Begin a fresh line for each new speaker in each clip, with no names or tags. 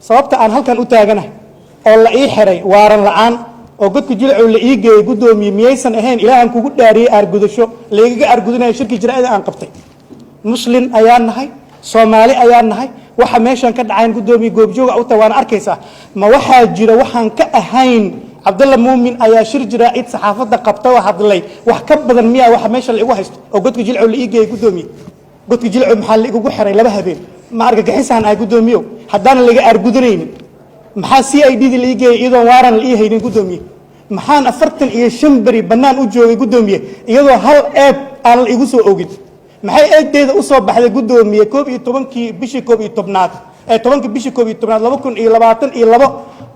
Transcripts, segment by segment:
sababta aan halkan u taaganahay oo la ii xiray waaran la'aan oo godka jilcow la ii geeyey guddoomiye miyaysan ahayn ilaahan kugu dhaariyey aargudasho laygaga aargudanayo shirkii jaraa'ida aan qabtay muslin ayaan nahay soomaali ayaan nahay waxa meeshan ka dhacayn guddoomiye goobjooga u tawaana arkaysaa ma waxaa jira waxaan ka ahayn cabdalla muumin ayaa shir jaraa'id saxaafadda qabta oo hadlay wax ka badan miyaa waxa meesha la igu haysto oo godka jilcow la ii geeyey guddoomiye godka jilcow maxaa la igugu xiray 2 habeen ma argagixisaan ay guddoomiyo haddaan laga aargudanaynin maxaa CID la ii geeyey iyadoo waaran la ii haynin guddoomiye maxaan 45 bari bannaan u joogay guddoomiye iyadoo hal eeb aan la igu soo ogin maxay eegdeeda u soo baxday guddoomiye 11 bishii 11aad 10 bishii 11aad 2022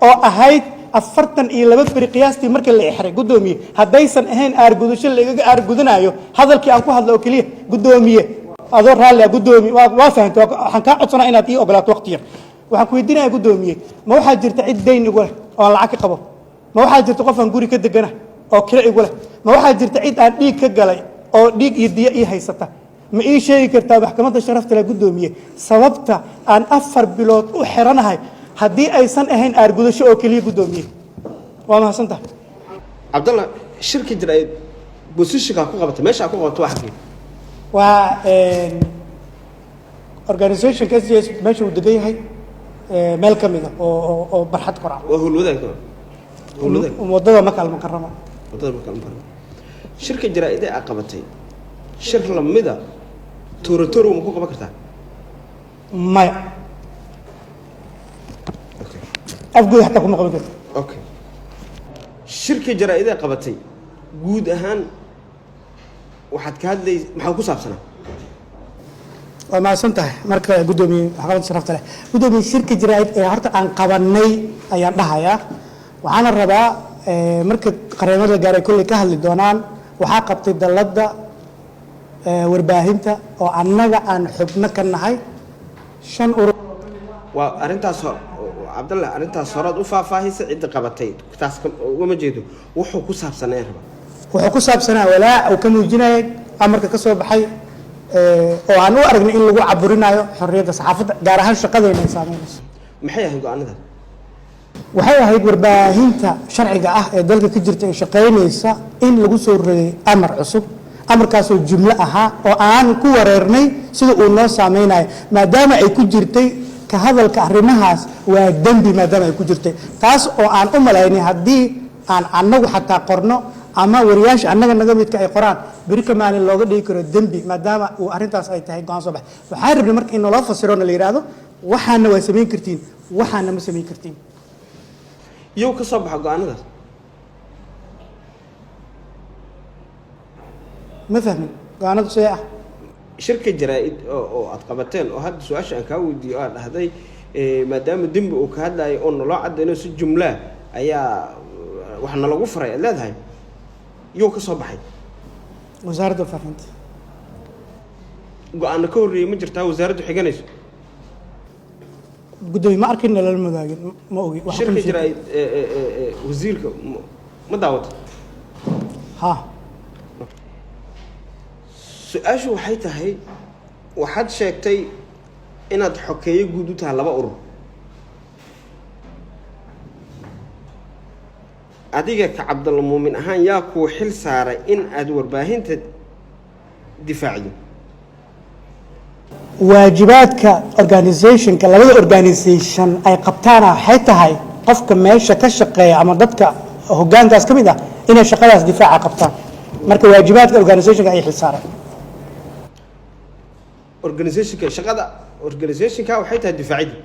oo ahayd 42 bari qiyaastii markii la ixray guddoomiye haddaysan ahayn aargudasho lagaga aargudanayo hadalkii aan ku hadlo oo kaliya guddoomiye adoo raalli ah guddoomiye waa fahantay waxaan kaa codsanaa inaad ii ogolaato waqti yar waxaan ku weydiinayaa guddoomiye ma waxaa jirta cid dayn igu leh oo aan lacag ka qabo ma waxaa jirta qof aan guri ka degana oo kira igu leh ma waxaa jirta cid aan dhiig ka galay oo dhiig iyo diya ii haysata ma ii sheegi kartaa maxkamadda sharafta leh guddoomiye sababta aan 4 bilood u xiranahay haddii aysan ahayn aargudasho oo keliya guddoomiye waa mahadsantahay
cabdalla shirka jaraa'id bosishiga ku qabata meesha ku qabato waxa kale
waa organization KCS meesha uu degan yahay meel ka mid ah oo barxad qoraa
waa hulwadaag
wadada Makal Mukarrama
shirka jaraa'id ay qabatay shir lamida tuuratoro ma ku qaban kartaa
maya afguud hatta kuma qaban kartaa
okay shirka jaraa'id ay qabatay guud ahaan waxaad ka hadlay maxaa ku saabsanaa
waa mahadsantahay marka guddoomiye maxkamadda sharafta leh guddoomiye shirka jaraa'id ee horta aan qabanay ayaan dhahayaa waxaana rabaa marka qareemada gaaray kolley ka hadli doonaan waxaa qabtay dalladda warbaahinta oo annaga aan xubno ka nahay 5 urur
waa arrintaas cabdalla arrintaas horaad u faahfaahisa cidda qabatay taas uma jeedo wuxuu ku saabsanaa raba
wuxuu ku saabsanaa walaac uu ka muujinayay amarka ka soo baxay oo aan u aragnay in lagu caburinayo xorriyadda saxaafadda gaar ahaan shaqadeena ay saameynayso
maxay ahayd go'aanada
waxay ahayd warbaahinta sharciga ah ee dalka ka jirta ee shaqaynaysa in lagu soo rogay amar cusub amarkaasoo jumlo ahaa oo aan ku wareernay sida uu noo saameynayo maadaama ay ku jirtay ka hadalka arrimahaas waa dembi maadaama ay ku jirtay taas oo aan u malaynay haddii aan annagu xataa qorno ama wariyaasha annaga naga midka ay qoraan beri ka maalin looga dhigi karo dembi maadaama uu arrintaas ay tahay go'aan soo bax waxaan rabnay marka in naloo fasirona la yidhaahdo waxaana waa samayn kartiin waxaana ma samayn kartiin
iyow ka soo baxa go'aanadaas
ma fahmin go'aanadu see ah
shirka jaraa'id oo aad qabateen oo hadda su-aasha aan kaa weydiiyo aad dhahday maadaama dembi uu ka hadlayo oo naloo cadayno si jumla ayaa waxna lagu faray aad leedahay iyow ka soo baxay
wasaaradda faafinta
go'aano ka horreeyay ma jirtaa wasaaraddu xiganayso
guddoomiye ma arkin lala madaagin ma ogi
shirka jaraa'id wasiirka ma daawata
ha
su-aashu waxay tahay waxaad sheegtay inaad xokeeyo guud u tahay 2 urur adiga ka cabdalla muumin ahaan yaa kuu xil saaray in aad warbaahinta difaacdo
waajibaadka organizationka labada organization ay qabtaana waxay tahay qofka meesha ka shaqeeya ama dadka hoggaankaas ka mid ah inay shaqadaas difaaca qabtaan marka waajibaadka organizationka ay xil saaray
organizationka shaqada organizationka waxay tahay difaacida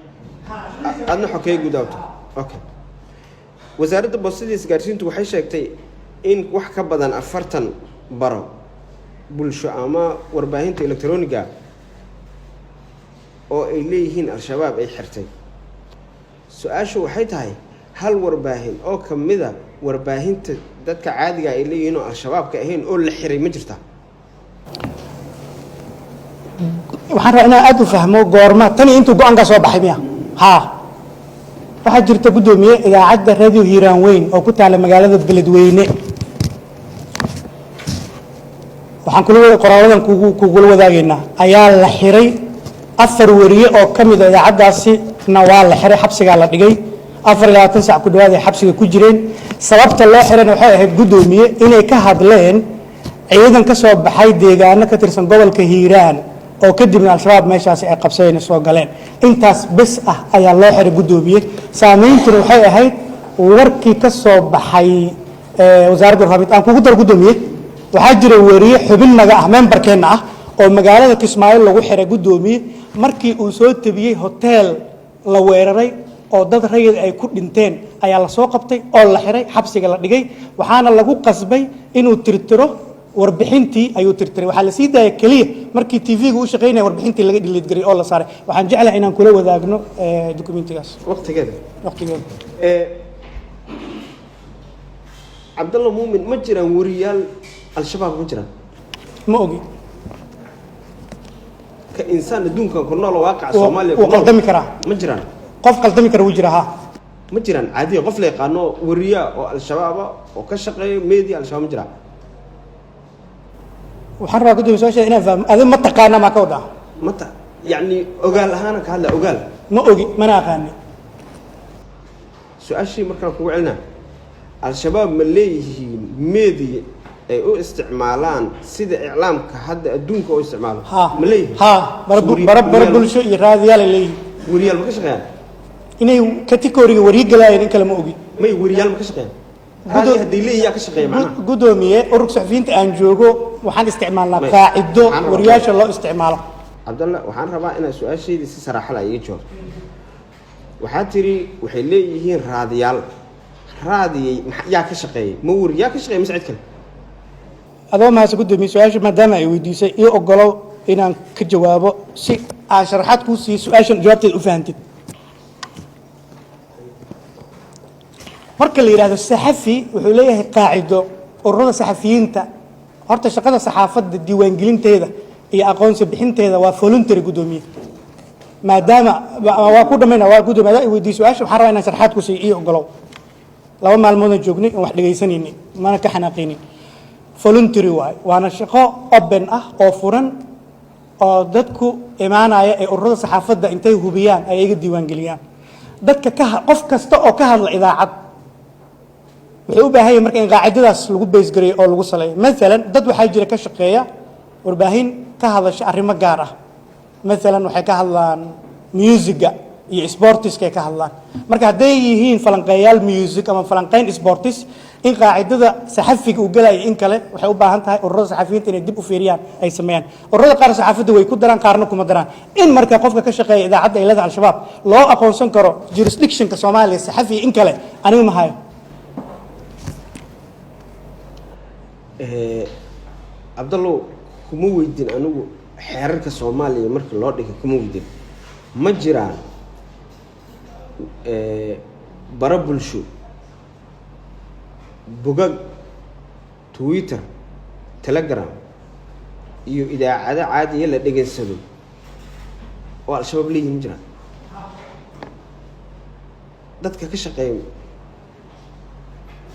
adna xokeeyo guud awta okay wasaaradda boostada isgaarsiintu waxay sheegtay in wax ka badan 40 baro bulsho ama warbaahinta elektarooniga oo ay leeyihiin al-shabaab ay xirtay su-aashu waxay tahay hal warbaahin oo kamida warbaahinta dadka caadiga ay leeyihiin oo al-shabaabka ahayn oo la xiray ma jirta
waxaan rabaa inaan aad u fahmo goorma tani intuu go-aanka soo baxay miya ha waxaa jirta guddoomiye idaacadda radio hiiraan weyn oo ku taala magaalada beledweyne waxaan qoraaladan kugula wadaagaynaa ayaa la xiray 4 wariye oo ka mid ah idaacaddaasi waa la xiray xabsigaa la dhigay 24 saac ku dhawaad ay xabsiga ku jireen sababta loo xirayna waxay ahayd gudoomiye inay ka hadleen ciidan ka soo baxay deegaano ka tirsan gobolka Hiiraan oo kadibna al-shabaab meeshaas ay qabsadeen soo galeen intaas bas ah ayaa loo xiray gudoomiye saameyntuna waxay ahayd warkii ka soo baxay wasaaradda warfaafinta aan kugu dar gudoomiye waxaa jira wariye xubin naga ah memberkeena ah oo magaalada Kismaayo lagu xiray gudoomiye markii uu soo tabiyay hotel la weeraray oo dad rayid ay ku dhinteen ayaa la soo qabtay oo la xiray xabsiga la dhigay waxaana lagu qasbay inuu tirtiro warbixintii ayuu tirtiray waxa la sii daayay kaliya markii TV-ga uu shaqeynay warbixintii laga delete garay oo la saaray waxaan jeclahay inaan kula wadaagno dokumentigaas waqtigeeda
Abdullah Muumin ma jiraan wariyaal al-shabaab ma jiraan
ma ogi
ka insaan adduunka ku nool waaqaca Soomaaliya
oo qaldami kara
ma jiraan
qof qaldami kara wuu jiraa
ma jiraan caadi qof la yaqaano wariya oo al-shabaab oo ka shaqeeyo media al-shabaab ma jiraan
waxaan rabaa gudoomiye soo sheegay inaan fahmo adin ma taqaana ma ka wada
mata yani ogaal ahaan ka hadla ogaal
ma ogi mana aqaani
su'aashii markaan kugu celina al-shabaab ma leeyihiin media ay u isticmaalaan sida iclaamka hadda adduunka oo isticmaalo ma leeyihiin
bara bulsho iyo raadiyaal leeyihiin
wariyaal ma ka shaqeeyaan
inay category-ga wariye galayeen in kale ma ogi
may wariyaal ma ka shaqeeyaan hadii leeyahay ka shaqeeya macnaha
gudoomiye ururka saxafiyiinta aan joogo waxaan isticmaalnaa qaacido wariyaasha loo isticmaalo
Abdullah waxaan rabaa inaan su'aasheedii si saraaxo la iga jawaabo waxaa tiri waxay leeyihiin raadiyaal raadiyay yaa ka shaqeeyay ma wariyaa ka shaqeeyay mas'ad kale
adoo maas gudoomiye su'aasha maadaama ay weydiisay iyo ogolow inaan ka jawaabo si aan sharaxaad ku siiyo su'aashan jawaabteed u fahantid marka la yiraahdo saxafi wuxuu leeyahay qaacido ururada saxafiyiinta horta shaqada saxaafadda diiwaangelinteeda iyo aqoonsi bixinteeda waa voluntary gudoomiye maadaama waa ku dhameeyna waa gudoomiye ay weydiisay su'aasha waxaan rabaa inaan sharaxaad ku siiyo iyo ogolow laba maalmood aan joognay oo wax dhageysanayni mana ka xanaaqaynin voluntary waana shaqo open ah oo furan oo dadku imaanaya ee ururada saxaafadda intay hubiyaan ay iga diiwaangeliyaan dadka qof kasta oo ka hadla idaacad wuxuu u baahan yahay marka in qaacidadaas lagu base gareeyo oo lagu saleeyo maalan dad waxaa jira ka shaqeeya warbaahin ka hadasha arrimo gaar ah maalan waxay ka hadlaan musiga iyo sportiska ay ka hadlaan marka hadday yihiin falanqeeyaal music ama falanqeyn sportis in qaacidada saxafiga uu galay in kale waxay u baahan tahay ururada saxafiyiinta inay dib u fiiriyaan ay sameeyaan ururada qaar saxaafadda way ku daraan qaarna kuma daraan in marka qofka ka shaqeeya idaacadda ay leedahay al-shabaab loo aqoonsan karo jurisdictionka Soomaaliya saxafi in kale anigu ma hayo
Abdullah kuma weydin anigu xeerarka Soomaaliya markii loo dhigay kuma weydin ma jiraan bara bulsho bogag Twitter Telegram iyo idaacada caadi la dhageysado oo al-shabaab leeyihiin ma jiraan dadka ka shaqeeya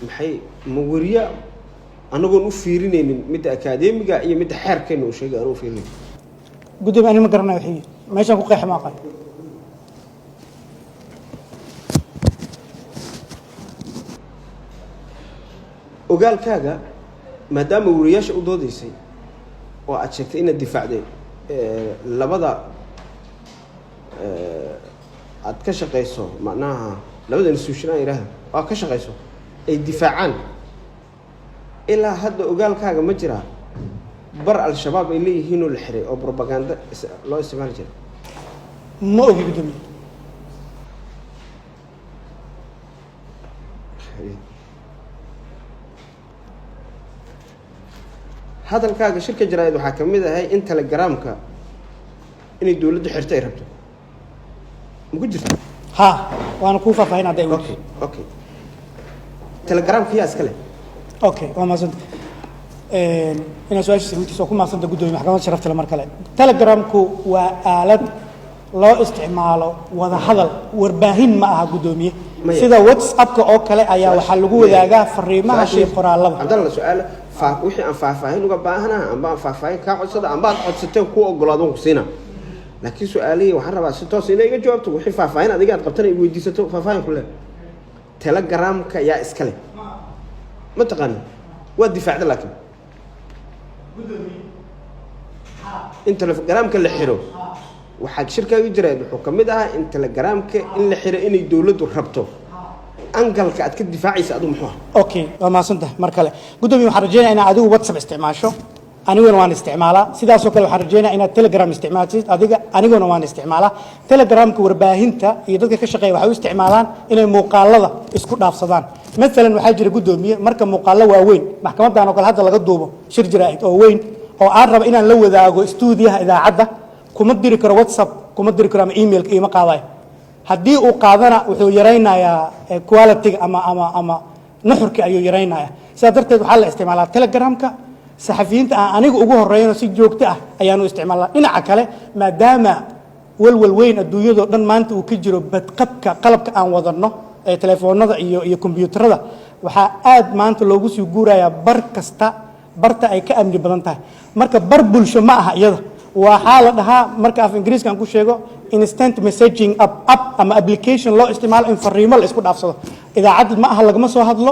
maxay ma wariya anagoon u fiirinaynin midda akadeemiga iyo midda xeerkeena uu sheegay anuu fiirinay
gudoomiye ani ma garanayo wixii meeshaan ku qeex ma aqaan
ogaalkaaga maadaama wariyaasha u doodaysay oo aad sheegtay inaad difaacday labada aad ka shaqeyso macnaha labada institution aan yiraahdo oo ka shaqeyso ay difaacaan ilaa hadda ogaalkaaga ma jira bar al-shabaab ay leeyihiin oo la xiray oo propaganda loo isticmaali jiray
ma ogi gudoomiye
hadalkaaga shirka jaraa'id waxaa ka mid ahay in telegramka inay dawladdu xirto ay rabto ma ku jirta
ha waana kuu faahfaahin hadda
okay telegramka yaa iska leh
okay waa maasanta ina su'aasha weydiiso ku maasanta gudoomiye maxkamadda sharafta mar kale telegramku waa aalad loo isticmaalo wada hadal warbaahin ma aha gudoomiye sida WhatsApp-ka oo kale ayaa waxa lagu wadaagaa fariimaha iyo qoraalada
Abdullah su'aal wixii aan faahfaahin uga baahanahay amba faahfaahin ka codsada amba codsateen ku ogolaado ku siina laakiin su'aalihii waxaan rabaa si toos inay iga jawaabto wixii faahfaahin adiga aad qabtana ay weydiisato faahfaahin ku leeyahay telegramka yaa iska leh ma taqaani waa difaacda laakiin in telegramka la xiro waxaad shirkaaga jireed wuxuu ka mid ahaa in telegramka in la xiro inay dowladdu rabto angalka aad ka difaacaysa adigu muxuu ah
okay waa maasantahay mar kale gudoomiye waxaan rajeynayaa inaad adigu WhatsApp isticmaasho aniguna waan isticmaalaa sidaasoo kale waxaan rajeynayaa inaad Telegram isticmaashid adiga aniguna waan isticmaalaa Telegramka warbaahinta iyo dadka ka shaqeeya waxay u isticmaalaan inay muuqaalada isku dhaafsadaan مثلا waxaa jira gudoomiye marka muuqaalo waaweyn maxkamadan oo kale hadda laga duubo shir jiraa'id oo weyn oo aan raba inaan la wadaago stuudiyaha idaacadda kuma diri karo WhatsApp kuma diri karo ama emailka ima qaadayo haddii uu qaadana wuxuu yareynayaa quality ama nuxurka ayuu yareynayaa sidaa darteed waxaa la isticmaalaa Telegramka saxafiyiinta aan aniga ugu horeeyno si joogto ah ayaanu isticmaalnaa dhinaca kale maadaama walwal weyn adduunyada dhan maanta uu ka jiro badqabka qalabka aan wadano ee telefoonada iyo kombiyuutarada waxaa aad maanta loogu sii guurayaa bar kasta barta ay ka amni badan tahay marka bar bulsho ma aha iyada waxaa la dhahaa marka af ingiriiska aan ku sheego instant messaging app ama application loo isticmaalo in fariimo la isku dhaafsado idaacad ma aha lagama soo hadlo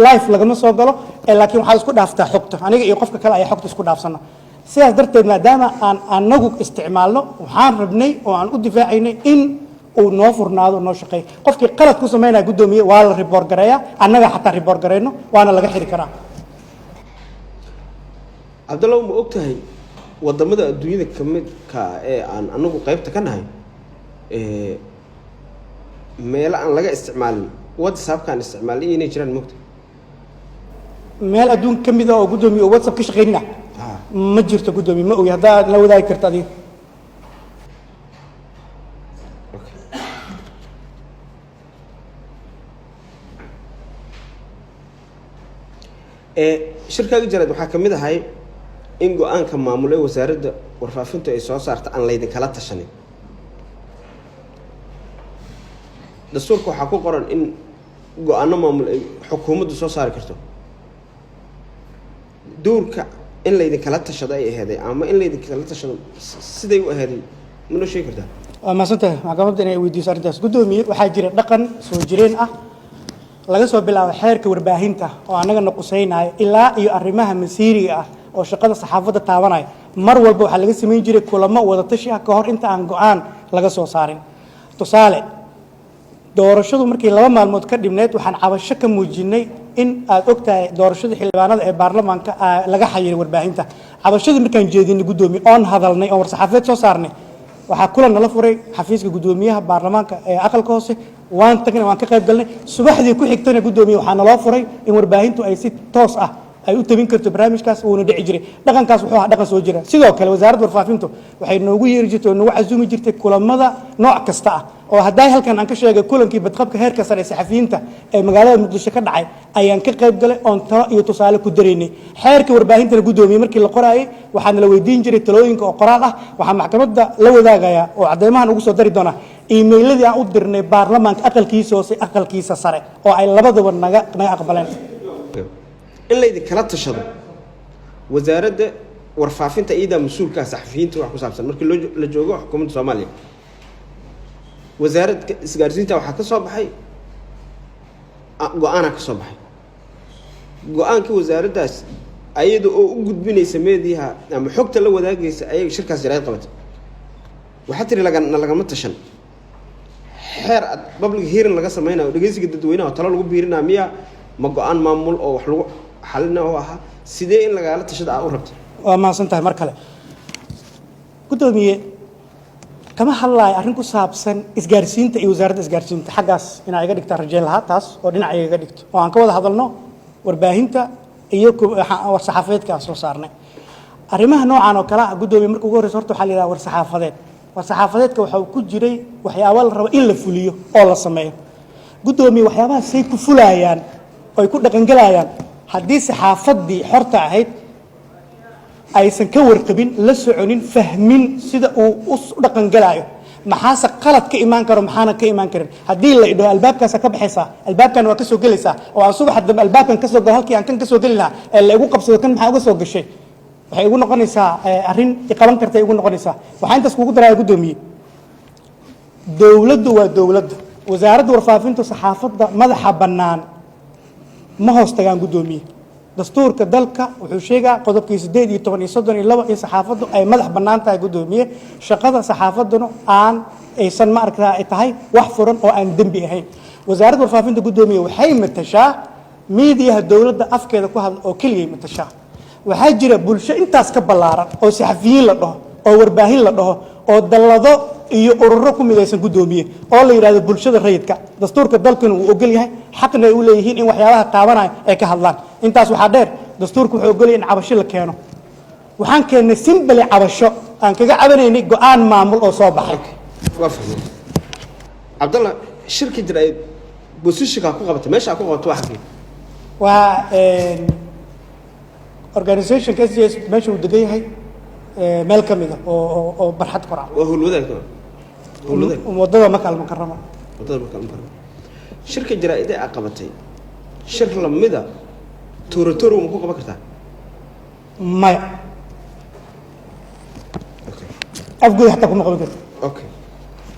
live lagama soo galo laakiin waxaad isku dhaaftaa xogta aniga iyo qofka kale ayaa xogta isku dhaafsana sidaas darteed maadaama aan anagu isticmaalno waxaan rabnay oo aan u difaacaynay in uu noo furnaado noo shaqeeyo qofkii qalad ku sameynaya gudoomiye waa la report gareeyaa annaga xataa report gareyno waana laga xiri karaa
cabdallow ma ogtahay wadamada adduunyada ka midka ee aan anagu qaybta ka nahay meelo aan laga isticmaalin WhatsApp-kaan isticmaalin inay jiraan moogta
meel adduun ka mid ah oo gudoomiye oo WhatsApp ka shaqeynina ma jirto gudoomiye ma ogi haddaa la wadaagi karta adiga shirkaaga jireed waxaa ka mid ahay in go-aanka maamulay wasaaradda warfaafintu ay soo saarta aan laydin kala tashanin dastuurka waxaa ku qoran in go-aano maamul ay xukuumaddu soo saari karto dowrka in laydin kala tashado ay aheeday ama in laydin kala tashado siday u aheeday ma noo sheegi kartaa waa maasantahay maxkamadda inay weydiiso arrintaas gudoomiye waxaa jira dhaqan soo jireen ah laga soo bilaabo xeerka warbaahinta oo annagana qusaynayo ilaa iyo arrimaha masiiriga ah oo shaqada saxaafadda taabanaya mar walba waxaa laga samayn jiray kulamo wadatashi ah ka hor inta aan go-aan laga soo saarin tusaale doorashadu markii 2 maalmood ka dhibneed waxaan cabasho ka muujinay in aad ogtahay doorashada xildhibaanada ee baarlamaanka laga xayiray warbaahinta cabashadii markaan jeedinay gudoomiye oon hadalnay oo war saxaafadeed soo saarnay waxaa kulan nala furay xafiiska gudoomiyaha baarlamaanka ee aqalka hoose waan tagnay waan ka qayb galnay subaxdii ku xigtana gudoomiye waxaa naloo furay in warbaahintu ay si toos ah ay u tabin karto barnaamijkaas uuna dhici jiray dhaqankaas wuxuu ahaa dhaqan soo jira sidoo kale wasaaradda warfaafintu waxay noogu yeeri jirtay oo nagu casuumi jirtay kulamada nooc kasta ah oo hadday halkan aan ka sheegay kulankii badqabka heerka sare ee saxafiyiinta ee magaalada muqdisho ka dhacay ayaan ka qayb galay oon talo iyo tusaale ku daraynay xeerka warbaahintana gudoomiye markii la qoraayay waxaana la weydiin jiray talooyinka oo qoraal ah waxaa maxkamadda la wadaagayaa oo caddeymahan ugu soo dari doonaa iimayladii aan u dirnay baarlamaanka aqalkiisa hoose aqalkiisa sare oo ay labadaba naga aqbaleen
in laydin kala tashado wasaaradda warfaafinta iyada mas-uulka saxafiyiinta wax ku saabsan markii la joogo xukuumadda Soomaaliya wasaaradda isgaarsiinta waxaa ka soo baxay go-aan ka soo baxay go-aanka wasaaraddaas ayada oo u gudbinaysa meediyaha ama xogta la wadaagaysa ayaga shirkaas jaraa'id qabatay waxaa tiri lagama tashan xeer public hearing laga samaynayo dhageysiga dadweynaha talo lagu biirinayo miya ma go-aan maamul oo wax lagu xalina oo ahaa sidee in lagala tashada u rabto
waa maasantahay mar kale gudoomiye kama hadlayo arrin ku saabsan isgaarsiinta iyo wasaaradda isgaarsiinta xaggaas inaa iga dhigtaa rajayn lahaa taas oo dhinaca iga dhigto oo aan ka wada hadalno warbaahinta iyo war saxaafadeedka aan soo saarnay arrimaha noocan oo kale ah gudoomiye marka ugu horreysa horta waxaa la yidhaha war saxaafadeed war saxaafadeedka waxaa ku jiray waxyaaba la rabo in la fuliyo oo la sameeyo gudoomiye waxyaabahaas say ku fulayaan oo ay ku dhaqangelayaan haddii saxaafaddii xorta ahayd aysan ka warqabin la soconin fahmin sida uu u dhaqangalaayo maxaase qalad ka imaan karo maxaana ka imaan karin haddii la idho albaabkaasa ka baxaysaa albaabkan waa ka soo gelaysaa oo aan subaxa dambe albaabkan ka soo galo halkii aan kan ka soo geli lahaa ee la igu qabsado kan maxaa uga soo gashay waxay ugu noqonaysaa arrin qaban kartay ugu noqonaysaa waxaan intaas kugu daraa gudoomiye dawladdu waa dawladda wasaaradda warfaafinta saxaafadda madaxa bannaan ma hoos tagaan gudoomiye dastuurka dalka wuxuu sheegaa qodobkii 8 iyo 10 iyo 32 in saxaafaddu ay madax bannaan tahay gudoomiye shaqada saxaafadduna aan aysan ma aragtaa ay tahay wax furan oo aan dembi ahayn wasaaradda warfaafinta gudoomiye waxay matashaa miidiyaha dawladda afkeeda ku hadla oo keliya matashaa waxaa jira bulsho intaas ka ballaaran oo saxafiyiin la dhaho oo warbaahin la dhaho oo dallado iyo ururo ku midaysan gudoomiye oo la yiraahdo bulshada rayidka dastuurka dalkuna uu ogol yahay xaqna ay u leeyihiin in waxyaabaha qaabanaya ay ka hadlaan intaas waxaa dheer dastuurku wuxuu ogol yahay in cabasho la keeno waxaan keennay simbali cabasho aan kaga cabanaynay go'aan maamul oo soo baxay
waa fahmay cabdalla shirka jira ay bosishka ku qabatay meesha ku qabato waxa kale
waa organization KCS meesha uu degan yahay meel ka mid ah oo barxad qoraa
waa hulwadaagto
wadada ma kala makarama
shirka jira ay qabatay shir lamida tuuratoro ma ku qaban kartaa
maya afguud hatta kuma qaban kartaa
okay